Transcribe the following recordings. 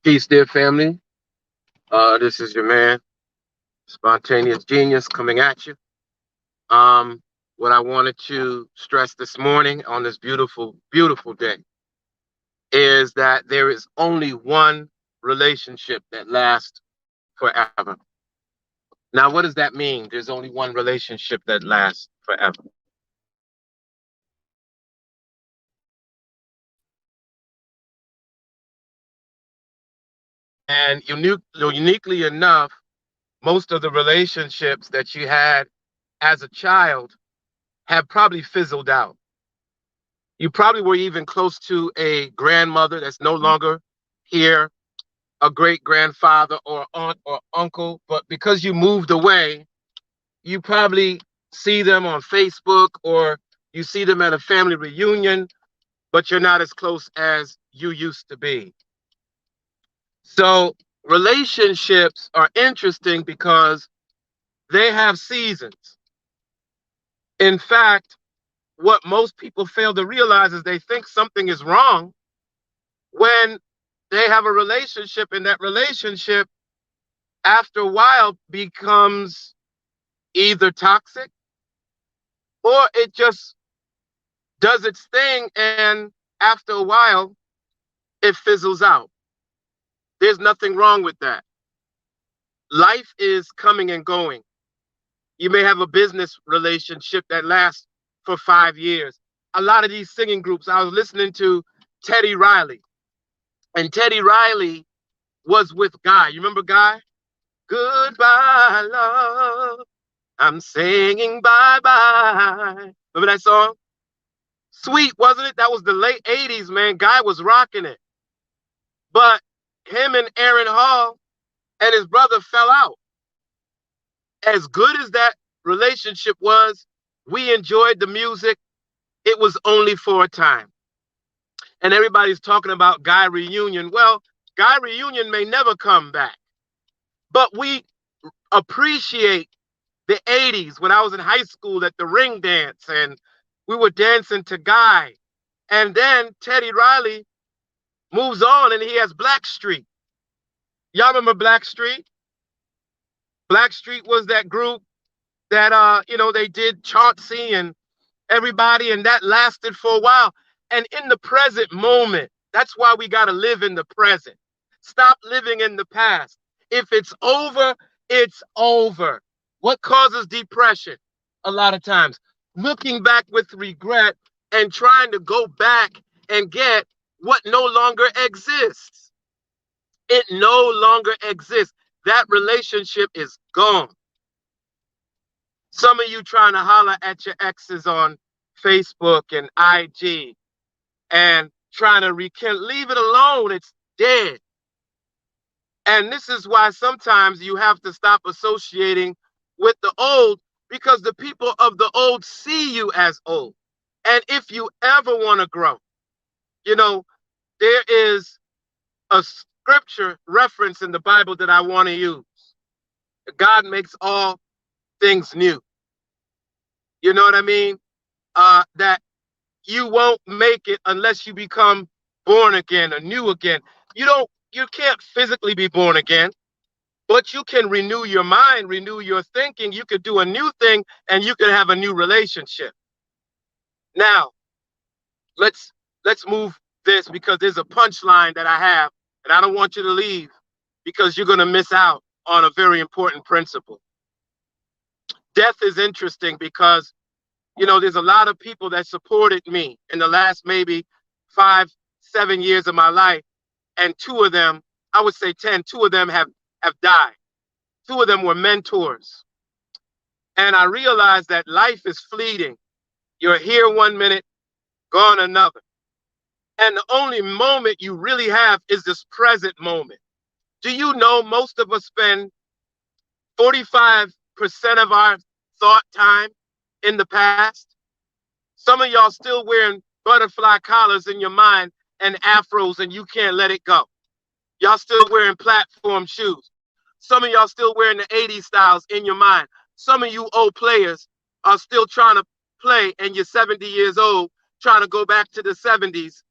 Peace, dear family. This is your man, Spontaneous Genius, coming at you. Um, what I wanted to stress this morning on this beautiful, beautiful day is that there is only one relationship that lasts forever. Now, what does that mean? There's only one relationship that lasts forever. And uniquely enough, most of the relationships that you had as a child have probably fizzled out. You probably were even close to a grandmother that's no longer here, a great grandfather or aunt or uncle, but because you moved away, you probably see them on Facebook or you see them at a family reunion, but you're not as close as you used to be. So, relationships are interesting because they have seasons. In fact, what most people fail to realize is they think something is wrong when they have a relationship, and that relationship after a while becomes either toxic or it just does its thing, and after a while it fizzles out. There's nothing wrong with that. Life is coming and going. You may have a business relationship that lasts for 5 years. A lot of these singing groups, I was listening to Teddy Riley, and Teddy Riley was with Guy. You remember Guy? Goodbye, love. I'm saying bye bye. Remember that song? Sweet, wasn't it? That was the late 80s, man. Guy was rocking it. But him and Aaron Hall and his brother fell out. As good as that relationship was, we enjoyed the music. It was only for a time. And everybody's talking about Guy reunion. Well, Guy reunion may never come back. But we appreciate the 80s when I was in high school at the ring dance and we were dancing to Guy. And then Teddy Riley moves on and he has Blackstreet. Y'all remember Blackstreet? Blackstreet was that group that they did Chauncey and everybody, and that lasted for a while. And in the present moment, that's why we got to live in the present. Stop living in the past. If it's over, it's over. What causes depression? A lot of times, looking back with regret and trying to go back and get what no longer exists. It no longer exists. That relationship is gone. Some of you trying to holler at your exes on Facebook and IG and trying to rekindle. Leave it alone. It's dead. And this is why sometimes you have to stop associating with the old, because the people of the old see you as old. And if you ever want to grow, there is a scripture reference in the Bible that I want to use. God makes all things new. You know what I mean? That you won't make it unless you become born again or new again. You can't physically be born again, but you can renew your mind, renew your thinking. You could do a new thing and you can have a new relationship. Now, let's move this, because there's a punchline that I have, and I don't want you to leave because you're going to miss out on a very important principle. Death is interesting because there's a lot of people that supported me in the last maybe 5-7 years of my life. And two of them, I would say 10, two of them have died. Two of them were mentors. And I realized that life is fleeting. You're here one minute, gone another. And the only moment you really have is this present moment. Do you know most of us spend 45% of our thought time in the past? Some of y'all still wearing butterfly collars in your mind and afros, and you can't let it go. Y'all still wearing platform shoes. Some of y'all still wearing the 80s styles in your mind. Some of you old players are still trying to play, and you're 70 years old, trying to go back to the 70s.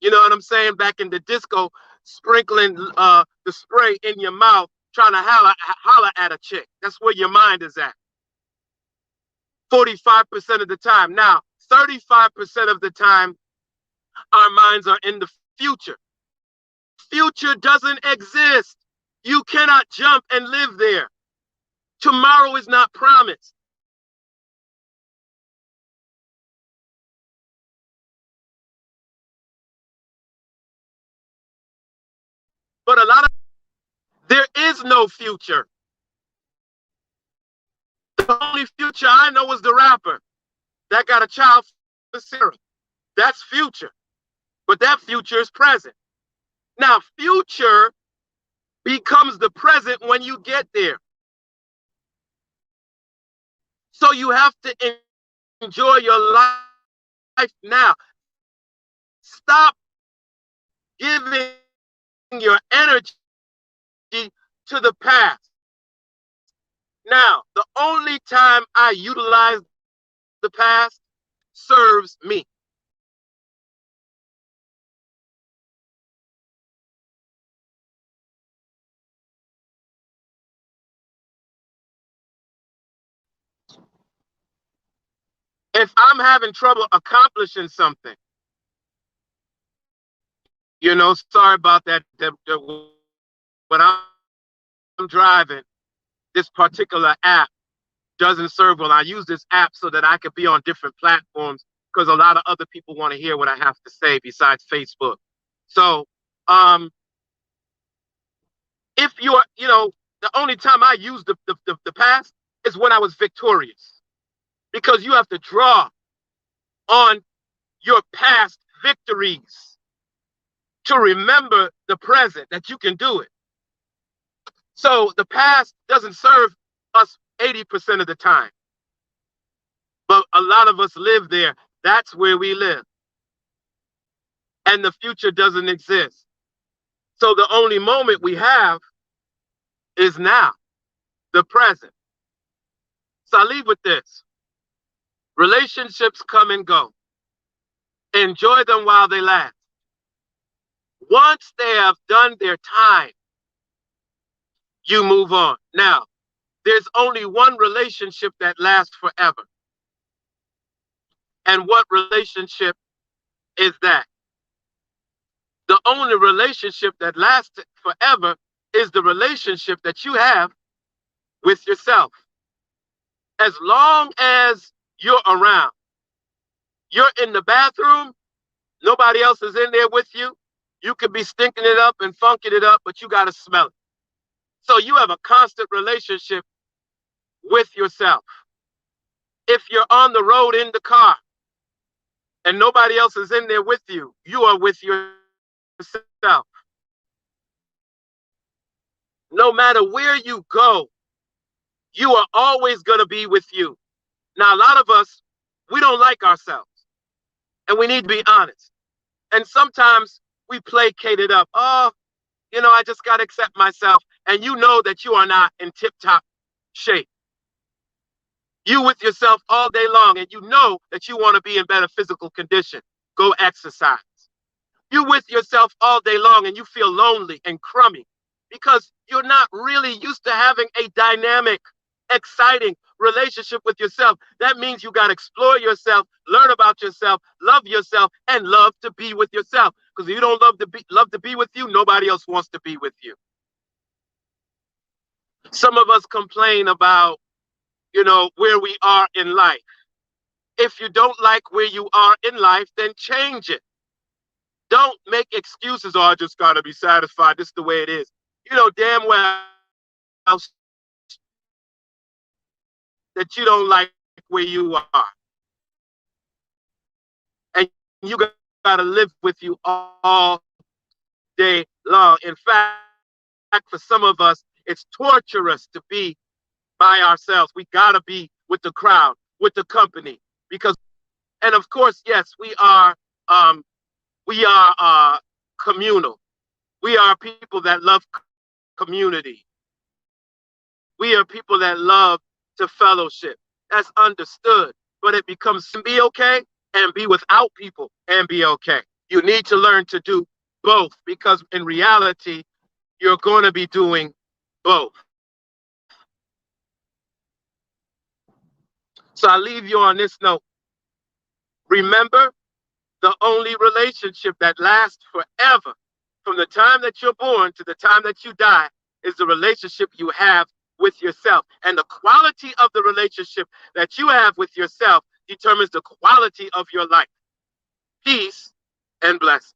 You know what I'm saying? Back in the disco. sprinkling the spray in your mouth, trying to holler at a chick. That's where your mind is at. 45% of the time. Now, 35% of the time, our minds are in the future. Future doesn't exist. You cannot jump and live there. Tomorrow is not promised. But there is no future. The only future I know is the rapper that got a child for Sarah. That's future. But that future is present. Now, future becomes the present when you get there. So you have to enjoy your life now. Stop giving your energy to the past. Now, the only time I utilize the past serves me. If I'm having trouble accomplishing something, sorry about that. When I'm driving, this particular app doesn't serve well. I use this app so that I could be on different platforms because a lot of other people want to hear what I have to say besides Facebook. So, if the only time I use the past is when I was victorious, because you have to draw on your past victories to remember the present, that you can do it. So the past doesn't serve us 80% of the time. But a lot of us live there. That's where we live. And the future doesn't exist. So the only moment we have is now, the present. So I leave with this. Relationships come and go. Enjoy them while they last. Once they have done their time, you move on. Now, there's only one relationship that lasts forever. And what relationship is that? The only relationship that lasts forever is the relationship that you have with yourself. As long as you're around, you're in the bathroom, nobody else is in there with you. You could be stinking it up and funking it up, but you got to smell it. So you have a constant relationship with yourself. If you're on the road in the car and nobody else is in there with you, you are with yourself. No matter where you go, you are always going to be with you. Now, a lot of us, we don't like ourselves, and we need to be honest. And sometimes we placate it up. Oh, I just got to accept myself. And you know that you are not in tip-top shape. You with yourself all day long, and you know that you want to be in better physical condition. Go exercise. You with yourself all day long, and you feel lonely and crummy because you're not really used to having a dynamic, exciting relationship with yourself. That means you got to explore yourself, learn about yourself, love yourself, and love to be with yourself. Because if you don't love to be with you, nobody else wants to be with you. Some of us complain about, where we are in life. If you don't like where you are in life, then change it. Don't make excuses. Oh, I just got to be satisfied. This is the way it is. You know damn well that you don't like where you are. And you got to live with you all day long. In fact, for some of us, it's torturous to be by ourselves. We got to be with the crowd, with the company, because, and of course, yes, we are communal. We are people that love community. We are people that love to fellowship. That's understood, but it becomes be okay and be without people and be okay. You need to learn to do both, because in reality, you're going to be doing both. So I leave you on this note. Remember, the only relationship that lasts forever, from the time that you're born to the time that you die, is the relationship you have with yourself. And the quality of the relationship that you have with yourself determines the quality of your life. Peace and blessings.